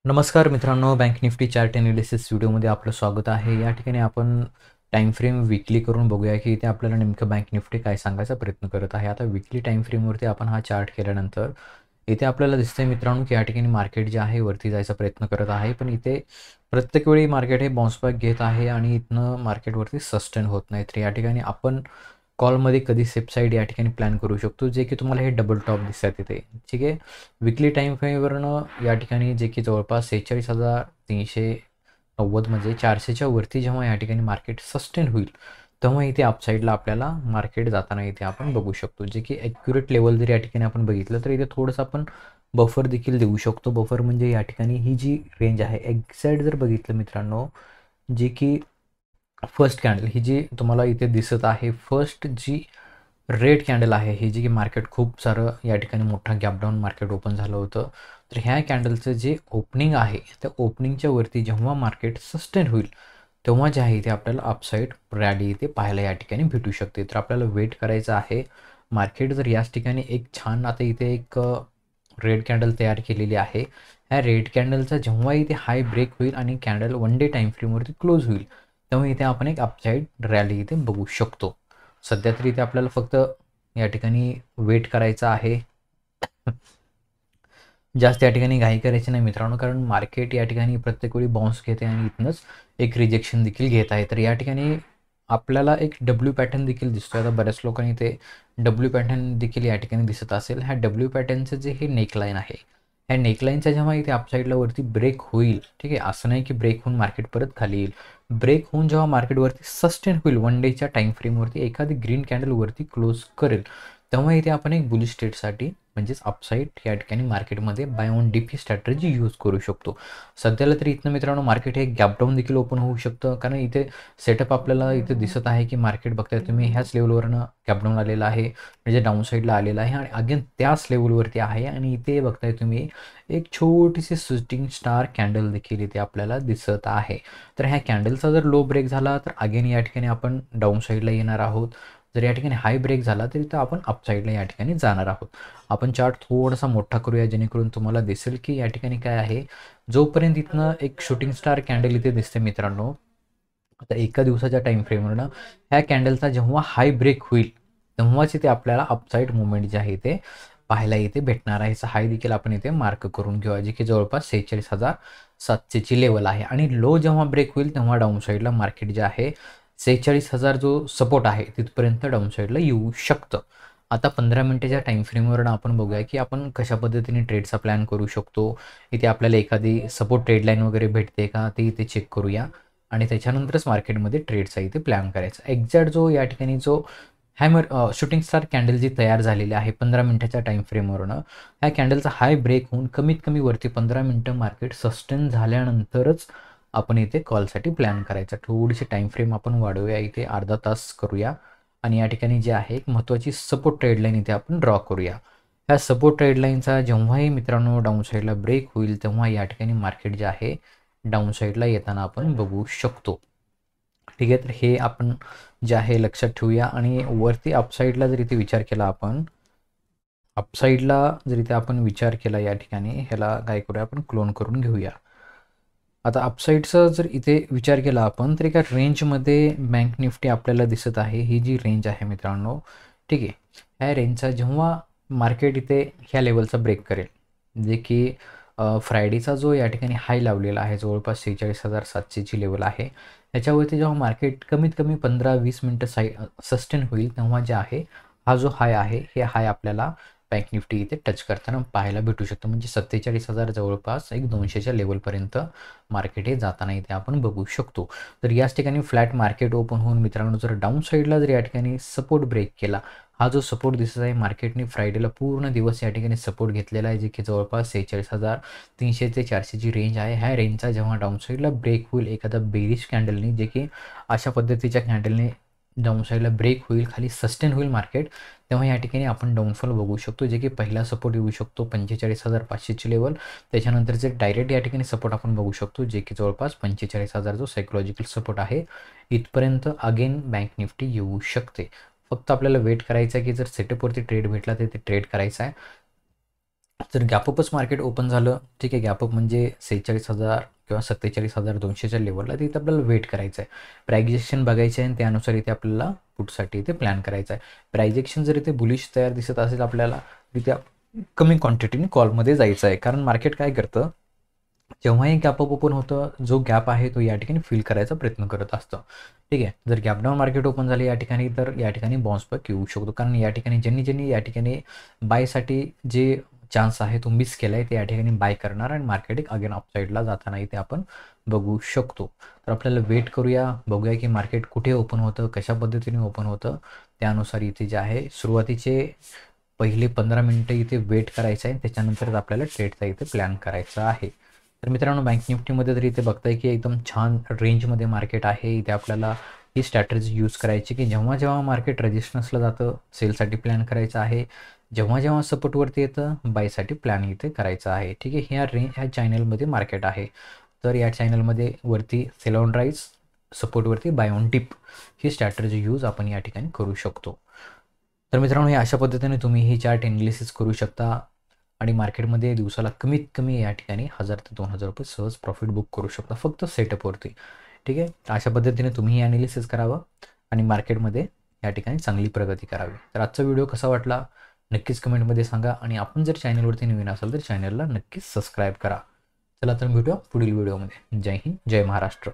नमस्कार मित्रांनो, bank Nifty chart analysis व्हिडिओमध्ये आपलं स्वागत आहे. या ठिकाणी आपण टाईम फ्रेम वीकली करून बघूया की इथे आपल्याला नेमकं बँक निफ्टी काय सांगायचा प्रयत्न करत आहे. आता वीकली टाईम फ्रेमवरती आपण हा चार्ट केल्यानंतर इथे आपल्याला दिसतंय मित्रांनो की या ठिकाणी मार्केट जे आहे वरती जायचा प्रयत्न करत आहे. पण इथे प्रत्येक वेळी मार्केट हे बाउन्स बॅक घेत आहे आणि इथनं मार्केटवरती सस्टेन होत नाही. तर या ठिकाणी आपण कॉलमध्ये कधी सेफ साईड या ठिकाणी प्लॅन करू शकतो, जे की तुम्हाला हे डबल टॉप दिसतात इथे. ठीक आहे. विकली टाईम फ्रेमवरनं या ठिकाणी जे की जवळपास 46,390 म्हणजे 400च्या वरती जेव्हा या ठिकाणी मार्केट सस्टेन होईल, तेव्हा इथे अपसाईडला आपल्याला मार्केट जाताना इथे आपण बघू शकतो. जे की ॲक्युरेट लेवल जर या ठिकाणी आपण बघितलं तर इथे थोडंसं आपण बफर देखील देऊ शकतो. बफर म्हणजे या ठिकाणी ही जी रेंज आहे एक्झॅक्ट जर बघितलं मित्रांनो, जे की फर्स्ट कॅन्डल ही जी तुम्हाला इथे दिसत आहे, फर्स्ट जी रेड कॅन्डल आहे, ही जी की मार्केट खूप सारं या ठिकाणी मोठा गॅप डाऊन मार्केट ओपन झालं होतं. तर ह्या कॅन्डलचं जे ओपनिंग आहे, त्या ओपनिंगच्या वरती जेव्हा मार्केट सस्टेन होईल, तेव्हा जे आहे ते आपल्याला अपसाईड रॅली इथे पाहायला या ठिकाणी भेटू शकते. तर आपल्याला वेट करायचं आहे. मार्केट जर याच ठिकाणी एक छान आता इथे एक रेड कॅन्डल तयार केलेली आहे. ह्या रेड कॅन्डलचा जेव्हा इथे हाय ब्रेक होईल आणि कॅन्डल वन डे टाईम फ्रेमवरती क्लोज होईल, तेव्हा इथे आपण एक अपसाईड रॅली इथे बघू शकतो. सध्या तरी इथे आपल्याला फक्त या ठिकाणी वेट करायचा आहे. जास्त या ठिकाणी घाई करायची नाही मित्रांनो, कारण मार्केट या ठिकाणी प्रत्येक वेळी बाउन्स घेते आणि इथनंच एक रिजेक्शन देखील घेत आहे. तर या ठिकाणी आपल्याला एक डब्ल्यू पॅटर्न देखील दिसतोय. आता बऱ्याच लोकांनी ते डब्ल्यू पॅटर्न देखील या ठिकाणी दिसत असेल. ह्या डब्ल्यू पॅटर्नचं जे हे नेकलाईन आहे, ह्या नेकलाईनच्या जेव्हा इथे अपसाईडला वरती ब्रेक होईल, ठीक आहे, असं नाही की ब्रेक होऊन मार्केट परत खाली येईल. ब्रेक होऊन जेव्हा मार्केटवरती सस्टेन होईल वन डेच्या टाईम फ्रेमवरती एखादी ग्रीन कॅन्डल वरती क्लोज करेल, तेव्हा इथे आपण एक बुलिश स्टेटसाठी म्हणजेच अपसाईड या ठिकाणी मार्केटमध्ये बाय ऑन डीप ही स्ट्रॅटर्जी यूज करू शकतो. सध्याला तरी इथनं मित्रांनो मार्केट हे गॅप डाऊन देखील ओपन होऊ शकतं, कारण इथे सेटअप आपल्याला इथे दिसत आहे की मार्केट बघताय तुम्ही ह्याच लेवलवरनं गॅप डाऊन आलेलं आहे, म्हणजे डाऊन साईडला आलेलं आहे आणि अगेन त्याच लेवलवरती आहे आणि इथे बघताय तुम्ही एक छोटीशी शूटिंग स्टार कॅन्डल देखील इथे आपल्याला दिसत आहे. तर ह्या कॅन्डलचा जर लो ब्रेक झाला तर अगेन या ठिकाणी आपण डाऊन साईडला येणार आहोत. जर या ठिकाणी हाय ब्रेक झाला तर इथं आपण अपसाईडला या ठिकाणी जाणार आहोत. आपण चार्ट थोडासा मोठा करूया, जेणेकरून तुम्हाला दिसेल की या ठिकाणी काय आहे. जोपर्यंत इथनं एक शूटिंग स्टार कॅन्डल इथे दिसते मित्रांनो, आता एका दिवसाच्या टाईम फ्रेमवरनं ह्या कॅन्डलचा जेव्हा हाय ब्रेक होईल, तेव्हाच इथे आपल्याला अपसाईड मुवमेंट जे आहे ते पाहायला इथे भेटणार आहे. याचा हाय देखील आपण इथे मार्क करून घेऊया, जे की जवळपास 46,700ची लेवल आहे आणि लो जेव्हा ब्रेक होईल तेव्हा डाऊन साईडला मार्केट जे आहे 46,000 जो सपोर्ट आहे तिथपर्यंत डाऊन साईडला येऊ शकतं. आता 15 मिनिटाच्या टाईम फ्रेमवरून आपण बघूया की आपण कशा पद्धतीने ट्रेडचा प्लॅन करू शकतो. इथे आपल्याला एखादी सपोर्ट ट्रेड लाईन वगैरे भेटते का ते इथे चेक करूया आणि त्याच्यानंतरच मार्केटमध्ये ट्रेडचा इथे प्लॅन करायचा. एक्झॅक्ट जो या ठिकाणी जो हॅमर शूटिंग स्टार कॅन्डल जी तयार झालेली आहे 15 मिनिटाच्या टाईम फ्रेमवरनं, ह्या कॅन्डलचा हाय ब्रेक होऊन कमीत कमी वरती 15 मिनिटं मार्केट सस्टेन झाल्यानंतरच आपण इथे कॉलसाठी प्लॅन करायचा. थोडीशी टाईम फ्रेम आपण वाढवूया, इथे अर्धा तास करूया आणि या ठिकाणी जे आहे एक महत्त्वाची सपोर्ट ट्रेड लाईन इथे आपण ड्रॉ करूया. ह्या सपोर्ट ट्रेड लाईनचा जेव्हाही मित्रांनो डाऊन साईडला ब्रेक होईल, तेव्हा या ठिकाणी मार्केट जे आहे डाऊन साईडला येताना आपण बघू शकतो. ठीक आहे, तर हे आपण जे आहे लक्षात ठेवूया आणि वरती अपसाईडला जर इथे विचार केला आपण, अपसाईडला जर इथे आपण विचार केला या ठिकाणी, ह्याला काय करूया आपण क्लोन करून घेऊया. आता अपसाईडचा जर इथे विचार केला आपण, तर एका रेंजमध्ये बँक निफ्टी आपल्याला दिसत आहे. ही जी रेंज आहे मित्रांनो, ठीक आहे, ह्या रेंजचा जेव्हा मार्केट इथे ह्या लेवलचा ब्रेक करेल, जे की फ्रायडेचा जो या ठिकाणी हाय लावलेला आहे जवळपास 46,700ची लेवल आहे, त्याच्यावरती जेव्हा मार्केट कमीत कमी 15-20 मिनटं सस्टेन होईल, तेव्हा जे आहे हा जो हाय आहे, हे हाय आपल्याला बँक निफ्टी इथे टच करताना पाहायला भेटू शकतो. म्हणजे 47,000 जवळपास एक 200च्या लेवलपर्यंत मार्केट हे जाताना इथे आपण बघू शकतो. तर याच ठिकाणी फ्लॅट मार्केट ओपन होऊन मित्रांनो जर डाऊन साईडला जर या ठिकाणी सपोर्ट ब्रेक केला, हा जो सपोर्ट दिसत आहे मार्केटने फ्रायडेला पूर्ण दिवस या ठिकाणी सपोर्ट घेतलेला आहे, जे की जवळपास 46,300 ते 400ची रेंज आहे. ह्या रेंजचा जेव्हा डाऊन साईडला ब्रेक होईल एखादा बेरिश कॅन्डलने, जे की अशा पद्धतीच्या कॅन्डलने डाऊन साईडला ब्रेक होईल, खाली सस्टेन होईल मार्केट, तेव्हा या ठिकाणी आपण डाऊनफॉल बघू शकतो, जे की पहिला सपोर्ट येऊ शकतो 45,500ची लेवल. त्याच्यानंतरचे डायरेक्ट या ठिकाणी सपोर्ट आपण बघू शकतो, जे की जवळपास 45,000 जो सायकोलॉजिकल सपोर्ट आहे, इथपर्यंत अगेन बँक निफ्टी येऊ शकते. फक्त आपल्याला वेट करायचं आहे की जर सेटअपवरती ट्रेड भेटला तर ते ट्रेड करायचा आहे. जर गॅपअपच मार्केट ओपन झालं, ठीक आहे, गॅपअप म्हणजे 46,000 किंवा 47,200च्या लेवलला, तिथे आपल्याला वेट करायचं आहे. प्राइजेक्शन बघायचं आहे आणि त्यानुसार इथे आपल्याला पुटसाठी इथे प्लॅन करायचा आहे. प्राइजेक्शन जर इथे बुलिश तयार दिसत असेल आपल्याला, तिथे कमी क्वांटिटीने कॉलमध्ये जायचं आहे. कारण मार्केट काय करतं, जेव्हाही गॅपअप ओपन होतं, जो गॅप आहे तो या ठिकाणी फिल करायचा प्रयत्न करत असतं. ठीक आहे. जर गॅप डाऊन मार्केट ओपन झाले या ठिकाणी, तर या ठिकाणी बाउन्स बॅक येऊ शकतो. कारण या ठिकाणी ज्यांनी या ठिकाणी बायसाठी जे चान्स आहे तो मिस केला आहे, ते या ठिकाणी बाय करणार आणि मार्केट एक अगेन अपसाईडला जाताना इथे आपण बघू शकतो. तर आपल्याला वेट करूया, बघूया की मार्केट कुठे ओपन होतं, कशा पद्धतीने ओपन होतं. त्यानुसार इथे जे आहे सुरुवातीचे पहिले 15 मिनिटं इथे वेट करायचं आहे. त्याच्यानंतरच आपल्याला ट्रेडचा इथे प्लॅन करायचा आहे. तर मित्रांनो, बँक निफ्टीमध्ये तर इथे बघताय की एकदम छान रेंजमध्ये मार्केट आहे. इथे आपल्याला ही स्ट्रॅटेजी यूज करायची की जेव्हा जेव्हा मार्केट रेजिस्टन्सला जातं, सेलसाठी प्लॅन करायचा आहे. जेव्हा जेव्हा सपोर्टवरती येतं, बायसाठी प्लॅन इथे करायचा आहे. ठीक आहे. ह्या चॅनलमध्ये मार्केट आहे. तर या चॅनलमध्ये वरती सेल ऑन राईज, सपोर्टवरती बाय ऑन डिप, ही स्ट्रॅटेजी यूज आपण या ठिकाणी करू शकतो. तर मित्रांनो, हे अशा पद्धतीने तुम्ही ही चार्ट एनालिसिस करू शकता आणि मार्केटमध्ये दिवसाला कमीत कमी या ठिकाणी 1000 ते 2000 रुपये सहज प्रॉफिट बुक करू शकता, फक्त सेटअपवरती. ठीक आहे. अशा पद्धतीने तुम्ही ॲनालिसिस करावं आणि मार्केटमध्ये या ठिकाणी चांगली प्रगती करावी. तर आजचा व्हिडिओ कसा वाटला नक्कीच कमेंटमध्ये सांगा आणि आपण जर चॅनलवरती नवीन असाल तर चॅनलला नक्कीच सबस्क्राईब करा. चला तर भेटूया पुढील व्हिडिओमध्ये. जय हिंद, जय महाराष्ट्र.